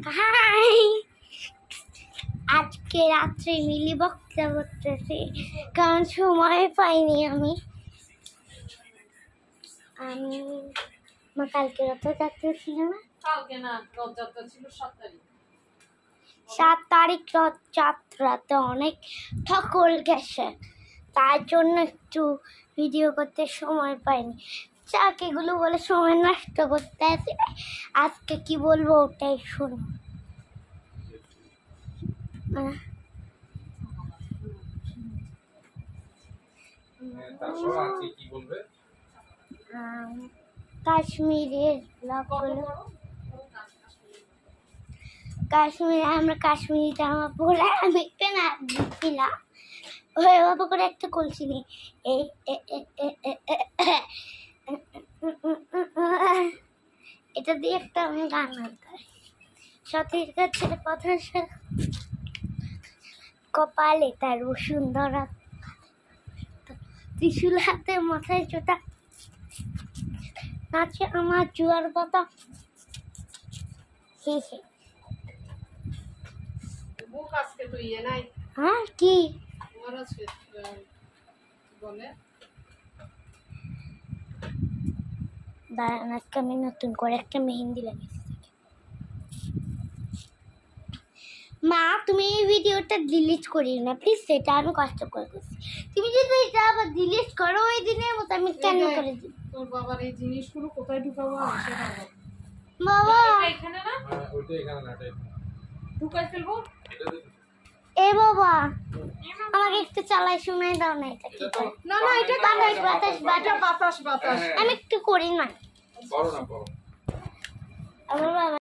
High, আজকে রাত্রে মিলি বক্তৃতা করতেছি কারণ সময় পাইনি আমি কালকে রথযাত্রা ছিল না, কালকে না, রথযাত্রা ছিল 7 তারিখ। 7 তারিখ রথযাত্রাতে অনেক ঠাকুর গেছে, তার জন্য একটু ভিডিও করতে সময় পাইনি। যাকে এগুলো বলে সময় নষ্ট করতে আছে, আজকে কি বলবো ওটাই শোনো। কাশ্মীরের ব্লগগুলো, কাশ্মীরে আমরা কাশ্মীরি জামা পরে আমি একটা নাচ দিচ্ছিলাম, ওই বাবা করে একটা কলসি নেই, এটা দিয়ে একটা আমি গান গাই। সতীর কাছে কথা কপালে তার বসুন্ধরা, ত্রিশূল হাতে মাথায় চোটা, নাচে আমার জুয়ার পাতা। হে হে, বুক আজকে তো ইয়ে নাই। হ্যাঁ কি তোমার আজকে বলে দাঁড়ান, আজকে আমি নতুন করে একটা মেহেন্দি লাগিয়েছি। মা তুমি এই ভিডিওটা ডিলিট করি না প্লিজ, সেটা আমি কষ্ট করে করছি। তুমি যদি এটা আবার ডিলিট করো ওই দিনের মতো আমি কেন করে দিই। তোর বাবার এই জিনিসগুলো কোথায় ঢুকাবো সেটা বাবা এখানে না, ওইটা এখানে না, ঢুকাই ফেলবো। এ বাবা আমাকে একটু চালাই শোনাই দাও না, এটা কি করে? না না, এটা বাতাস বাতাস বাতাস বাতাস বাতাস আমি একটু করি না। করো না, করো। আমার বাবা